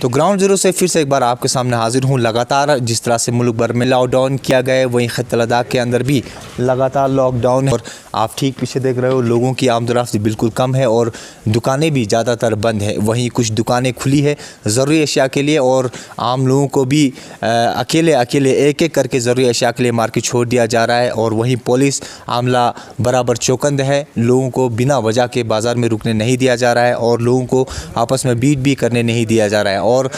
तो ground zero से फिर से एक बार आपके सामने हाजिर हूँ। लगातार जिस तरह से मुल्क भर में लॉकडाउन किया गया है, वहीं खित्ता लद्दाख के अंदर भी लगातार लॉकडाउन है और आप ठीक पीछे देख रहे हो लोगों की आमदोरफ्त बिल्कुल कम है और दुकानें भी ज़्यादातर बंद है। वहीं कुछ दुकानें खुली है ज़रूरी अशिया के लिए और आम लोगों को भी अकेले एक एक करके ज़रूरी अशिया के लिए मार्केट छोड़ दिया जा रहा है। और वहीं पुलिस आमला बराबर चौकंद है, लोगों को बिना वजह के बाज़ार में रुकने नहीं दिया जा रहा है और लोगों को आपस में बीट भी करने नहीं दिया जा रहा है। और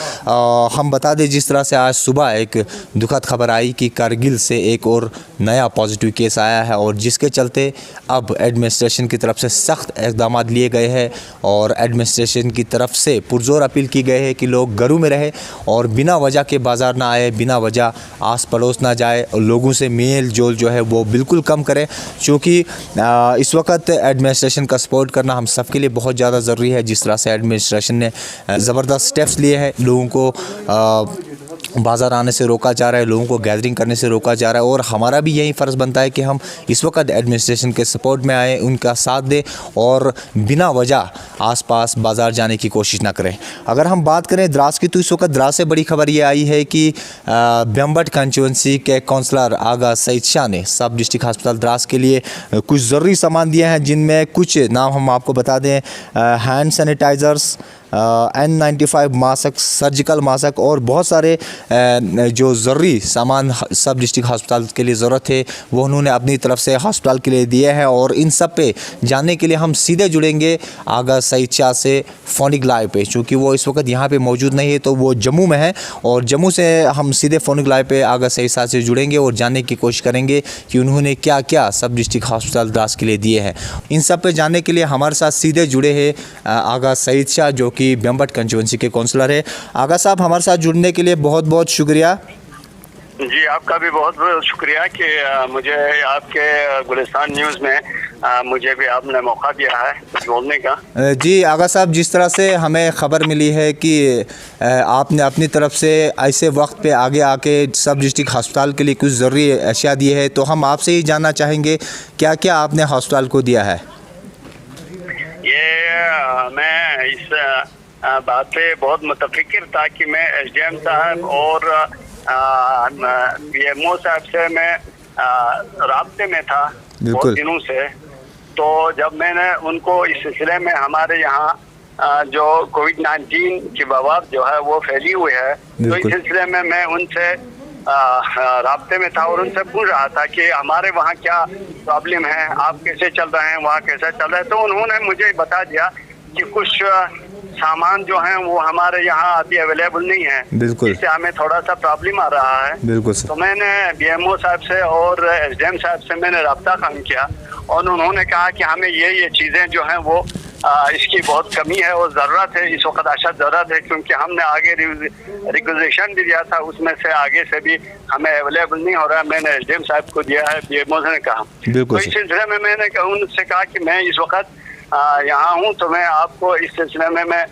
हम बता दें जिस तरह से आज सुबह एक दुखद खबर आई कि कारगिल से एक और नया पॉजिटिव केस आया है और जिसके चलते अब एडमिनिस्ट्रेशन की तरफ से सख्त इक़दाम लिए गए हैं और एडमिनिस्ट्रेशन की तरफ से पुरजोर अपील की गई है कि लोग घरों में रहे और बिना वजह के बाज़ार ना आए, बिना वजह आस पड़ोस ना जाए और लोगों से मेल जोल जो है वो बिल्कुल कम करें, क्योंकि इस वक्त एडमिनिस्ट्रेशन का सपोर्ट करना हम सब के लिए बहुत ज़्यादा ज़रूरी है। जिस तरह से एडमिनिस्ट्रेशन ने ज़बरदस्त स्टेप्स लिए हैं, लोगों को बाज़ार आने से रोका जा रहा है, लोगों को गैदरिंग करने से रोका जा रहा है और हमारा भी यही फ़र्ज़ बनता है कि हम इस वक्त एडमिनिस्ट्रेशन के सपोर्ट में आए, उनका साथ दें और बिना वजह आसपास बाज़ार जाने की कोशिश ना करें। अगर हम बात करें द्रास की, तो इस वक्त द्रास से बड़ी खबर ये आई है कि बेम्बट कंस्टिट्यूंसी के काउंसलर आगा सईद शाह ने सब डिस्ट्रिक्ट हस्पताल द्रास के लिए कुछ ज़रूरी सामान दिए हैं, जिनमें कुछ नाम हम आपको बता दें, hand sanitisers, N95 mask, surgical mask और बहुत सारे जो ज़रूरी सामान सब डिस्ट्रिक्ट हस्पताल के लिए ज़रूरत है वो उन्होंने अपनी तरफ से हस्पताल के लिए दिए हैं। और इन सब पे जानने के लिए हम सीधे जुड़ेंगे आगा सईद शाह से फ़ोनिक लाइव पे, चूँकि वो इस वक्त यहाँ पे मौजूद नहीं है, तो वो जम्मू में है और जम्मू से हम सीधे फ़ोनिक लाइव पे आगा सईद शाह से जुड़ेंगे और जानने की कोशिश करेंगे कि उन्होंने क्या क्या सब डिस्ट्रिक्ट हस्पताल द्रास के लिए दिए हैं। इन सब पे जानने के लिए हमारे साथ सीधे जुड़े हैं आगा सईद शाह, जो कि बेम्बट कंस्टिट्यूंसी के काउंसलर है। आगा साहब, हमारे साथ जुड़ने के लिए बहुत बहुत शुक्रिया। जी, आपका भी बहुत बहुत शुक्रिया कि मुझे आपके गुलिस्तान न्यूज़ में मुझे भी आपने मौका दिया है बोलने का। जी आगा साहब, जिस तरह से हमें ख़बर मिली है कि आपने अपनी तरफ से ऐसे वक्त पे आगे आके सब डिस्ट्रिक्ट हस्पताल के लिए कुछ ज़रूरी अशिया दिए है, तो हम आपसे ही जानना चाहेंगे क्या क्या आपने हस्पताल को दिया है। मैं इस बात पे बहुत मुतफिक्र था कि मैं SDM साहब और BMO साहब से मैं राब्ते में था बहुत दिनों से। तो जब मैंने उनको इस सिलसिले में हमारे यहाँ जो कोविड-19 की वबा जो है वो फैली हुई है, तो इस सिलसिले में मैं उनसे राब्ते में था और उनसे पूछ रहा था कि हमारे वहाँ क्या प्रॉब्लम है, आप कैसे चल रहे हैं, वहाँ कैसा चल रहा है। तो उन्होंने मुझे बता दिया कि कुछ सामान जो है वो हमारे यहाँ अभी अवेलेबल नहीं है, जिससे हमें थोड़ा सा प्रॉब्लम आ रहा है। तो मैंने BMO साहब से और SDM साहब से मैंने रब्ता कायम किया और उन्होंने कहा कि हमें ये चीज़ें जो हैं वो इसकी बहुत कमी है और ज़रूरत है, इस वक्त अशद ज़रूरत है, क्योंकि हमने आगे रिक्वेजिशन भी दिया था, उसमें से आगे से भी हमें अवेलेबल नहीं हो रहा है। मैंने SDM साहब को दिया है, BMO ने कहा। तो इस सिलसिले में मैंने उनसे कहा कि मैं इस वक्त यहाँ हूँ, तो मैं आपको इस सिलसिले में मैं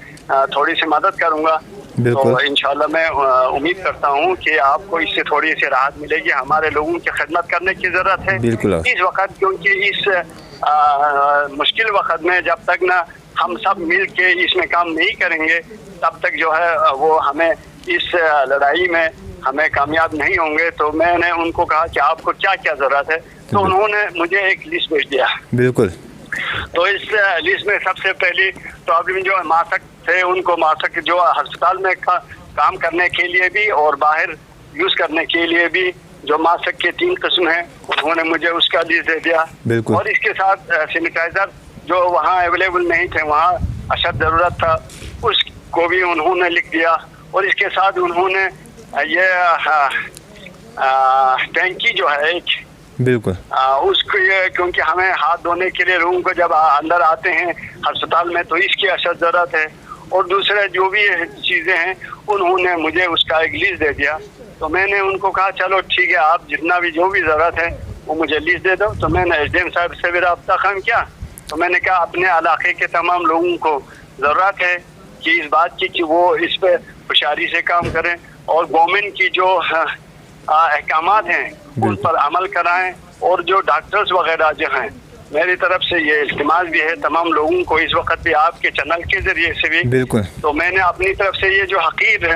थोड़ी सी मदद करूँगा। तो इंशाल्लाह मैं उम्मीद करता हूँ कि आपको इससे थोड़ी सी राहत मिलेगी। हमारे लोगों की खिदमत करने की ज़रूरत है इस वक्त, क्योंकि इस मुश्किल वक्त में जब तक ना हम सब मिल के इसमें काम नहीं करेंगे, तब तक जो है वो हमें इस लड़ाई में हमें कामयाब नहीं होंगे। तो मैंने उनको कहा कि आपको क्या क्या ज़रूरत है, तो उन्होंने मुझे एक लिस्ट भेज दिया। तो इस लिस्ट में सबसे पहली प्रॉब्लम जो है मास्क थे, उनको मास्क जो अस्पताल में काम करने के लिए भी और बाहर यूज़ करने के लिए भी जो मास्क के 3 किस्म हैं, उन्होंने मुझे उसका लिस्ट दे दिया। और इसके साथ सैनिटाइज़र जो वहाँ अवेलेबल नहीं थे, वहाँ अशद ज़रूरत था, उसको भी उन्होंने लिख दिया। और इसके साथ उन्होंने ये टैंकी जो है एक उसको, क्योंकि हमें हाथ धोने के लिए लोगों को जब अंदर आते हैं अस्पताल में, तो इसकी अशद ज़रूरत है। और दूसरे जो भी चीज़ें हैं उन्होंने मुझे उसका एक लिस्ट दे दिया। तो मैंने उनको कहा चलो ठीक है, आप जितना भी जो भी ज़रूरत है वो मुझे लिस्ट दे दो। तो मैंने SDM साहब से भी रब्ता कायम किया। तो मैंने कहा अपने इलाके के तमाम लोगों को ज़रूरत है कि इस बात की कि वो इस पर होशियारी से काम करें और गवर्नमेंट की जो अहकामात हैं उन पर अमल कराएं और जो डॉक्टर्स वगैरह जो हैं मेरी तरफ से ये इल्तिमास भी है तमाम लोगों को, इस वक्त भी आपके चैनल के जरिए से भी बिल्कुल, तो मैंने अपनी तरफ से ये जो हकीर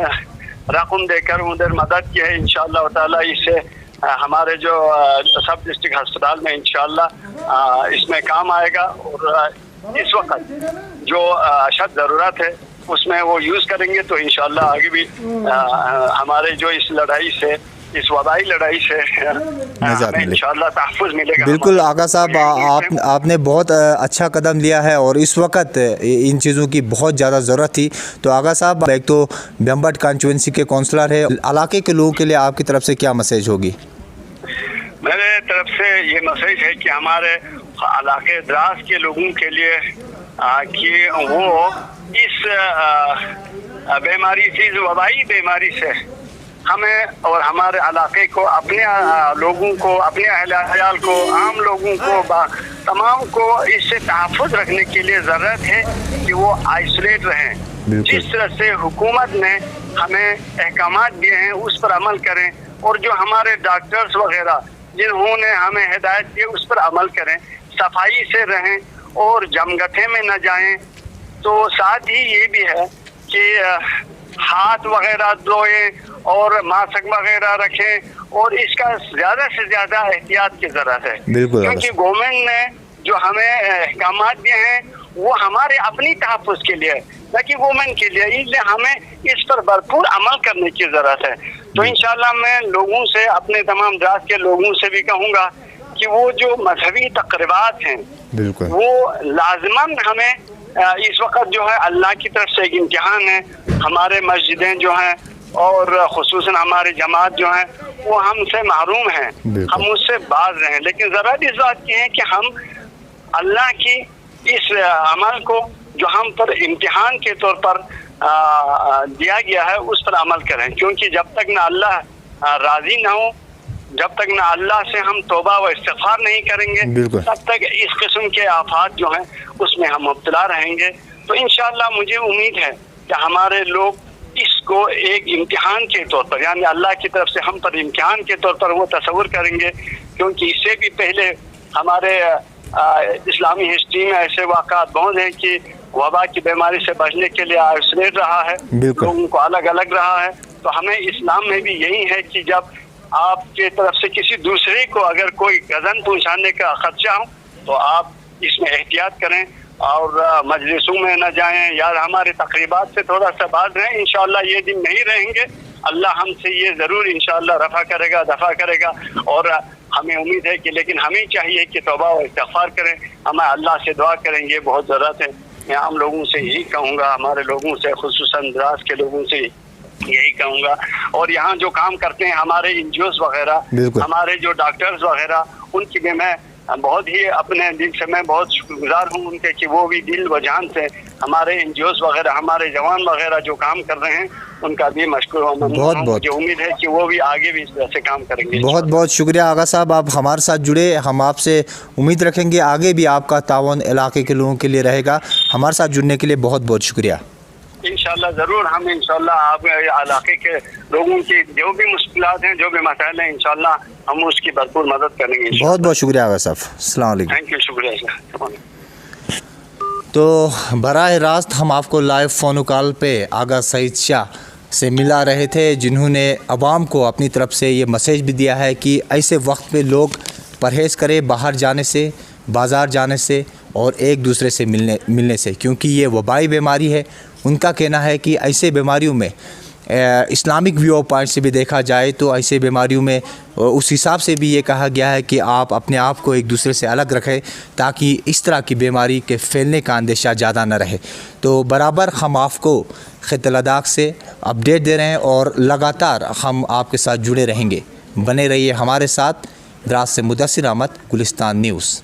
रकम देकर उधर मदद की है, इंशाअल्लाह ताला इससे हमारे जो सब डिस्ट्रिक्ट अस्पताल में इंशाअल्लाह इसमें काम आएगा। और इस वक्त जो अशद ज़रूरत है उसमें वो यूज़ करेंगे तो इंशाअल्लाह आगे भी हमारे जो इस लड़ाई से, इस वबाई लड़ाई से हमें इंशाअल्लाह तहफ़्फ़ुज़ मिलेगा। बिल्कुल आगा साहब, आपने बहुत अच्छा कदम लिया है और इस वक्त इन चीज़ों की बहुत ज़्यादा ज़रूरत थी। तो आगा साहब, एक तो बेम्बट कॉन्स्टिट्यूंसी के काउंसलर है, इलाके के लोगों के लिए आपकी तरफ से क्या मैसेज होगी? मेरे तरफ से ये मैसेज है कि हमारे इलाके द्रास के लोगों के लिए कि वो इस बीमारी से, इस वबाई बीमारी से हमें और हमारे इलाके को, अपने लोगों को, अपने अहल को, आम लोगों को, तमाम को इससे तहफ़्फ़ुज़ रखने के लिए ज़रूरत है कि वो आइसोलेट रहें। जिस तरह से हुकूमत ने हमें अहकामात दिए हैं उस पर अमल करें, और जो हमारे डॉक्टर्स वगैरह जिन्होंने हमें हिदायत दी उस पर अमल करें, सफाई से रहें और जमगठे में न जाएं। तो साथ ही ये भी है कि हाथ वगैरह धोएं और मास्क वगैरह रखें, और इसका ज़्यादा से ज़्यादा एहतियात की ज़रूरत है, क्योंकि गवर्नमेंट ने जो हमें अहकामात दिए हैं वो हमारे अपनी तहफ़्फ़ुज़ के लिए, न कि गवर्नमेंट के लिए, इसलिए हमें इस पर भरपूर अमल करने की ज़रूरत है। तो इंशाअल्लाह मैं लोगों से, अपने तमाम द्रास के लोगों से भी कहूँगा कि वो जो मजहबी तक़रीबात हैं वो लाज़िमन हमें इस वक्त जो है अल्लाह की तरफ से एक इम्तिहान है। हमारे मस्जिदें जो हैं और खुसूसन हमारे जमात जो हैं वो हमसे महरूम हैं, हम उससे बाज रहें, लेकिन ज़रूरत इस बात की है कि हम अल्लाह की इस अमल को जो हम पर इम्तिहान के तौर पर दिया गया है उस पर अमल करें, क्योंकि जब तक ना अल्लाह राज़ी ना हो, जब तक ना अल्लाह से हम तौबा व इस्तिग़फ़ार नहीं करेंगे, तब तक इस किस्म के आफात जो हैं उसमें हम मुब्तला रहेंगे। तो इंशाअल्लाह मुझे उम्मीद है कि हमारे लोग इसको एक इम्तिहान के तौर पर, यानी अल्लाह की तरफ से हम पर इम्तिहान के तौर पर वो तस्वुर करेंगे, क्योंकि इससे भी पहले हमारे इस्लामी हिस्ट्री में ऐसे वाक़ात बहुत हैं कि वबा की बीमारी से बचने के लिए आइसोलेट रहा है, लोगों को अलग अलग रहा है। तो हमें इस्लाम में भी यही है कि जब आपके तरफ से किसी दूसरे को अगर कोई गज़न पहुंचाने का खदशा हो तो आप इसमें एहतियात करें और मजलिसों में न जाएं या हमारे तकरीबात से थोड़ा सा बाज रहें। इंशाअल्लाह ये दिन नहीं रहेंगे, अल्लाह हमसे ये ज़रूर इंशाअल्लाह रफ़ा करेगा, दफ़ा करेगा, और हमें उम्मीद है कि, लेकिन हमें चाहिए कि तौबा और इस्तिग़फ़ार करें, हमें अल्लाह से दुआ करें, ये बहुत ज़रूरत है। मैं आम लोगों से यही कहूँगा, हमारे लोगों से, खुसूसन द्रास के लोगों से यही कहूँगा, और यहाँ जो काम करते हैं हमारे NGOs वगैरह, हमारे जो डॉक्टर्स वगैरह, उनकी भी मैं बहुत ही अपने दिल से मैं बहुत शुक्रगुजार हूँ उनके कि वो भी दिल व जान से हमारे NGOs वगैरह, हमारे जवान वगैरह जो काम कर रहे हैं उनका भी मशकूर हूँ। मुझे उम्मीद है कि वो भी आगे भी इस तरह से काम करेंगे। बहुत बहुत शुक्रिया आगा साहब, आप हमारे साथ जुड़े, हम आपसे उम्मीद रखेंगे आगे भी आपका तावन इलाके के लोगों के लिए रहेगा। हमारे साथ जुड़ने के लिए बहुत बहुत शुक्रिया। इंशाअल्लाह ज़रूर, हम इंशाअल्लाह आप इलाके के लोगों की जो भी मुश्किलात हैं, जो भी मसाइल हैं, इंशाअल्लाह हम उसकी भरपूर मदद करेंगे। बहुत बहुत शुक्रिया आगा साहब, अस्सलाम वालेकुम। थैंक यू, शुक्रिया। तो बराह रास्त हम आपको लाइव फ़ोन कॉल पे आगा सईद शाह से मिला रहे थे, जिन्होंने अवाम को अपनी तरफ से ये मैसेज भी दिया है कि ऐसे वक्त पे लोग परहेज़ करें बाहर जाने से, बाज़ार जाने से और एक दूसरे से मिलने से, क्योंकि ये वबाई बीमारी है। उनका कहना है कि ऐसे बीमारियों में इस्लामिक व्यू पॉइंट से भी देखा जाए तो ऐसे बीमारियों में उस हिसाब से भी ये कहा गया है कि आप अपने आप को एक दूसरे से अलग रखें ताकि इस तरह की बीमारी के फैलने का अंदेशा ज़्यादा न रहे। तो बराबर हम आपको खित्ते लद्दाख से अपडेट दे रहे हैं और लगातार हम आपके साथ जुड़े रहेंगे। बने रहिए हमारे साथ। द्रास से मुदस्सिर अहमद, गुलिस्तान न्यूज़।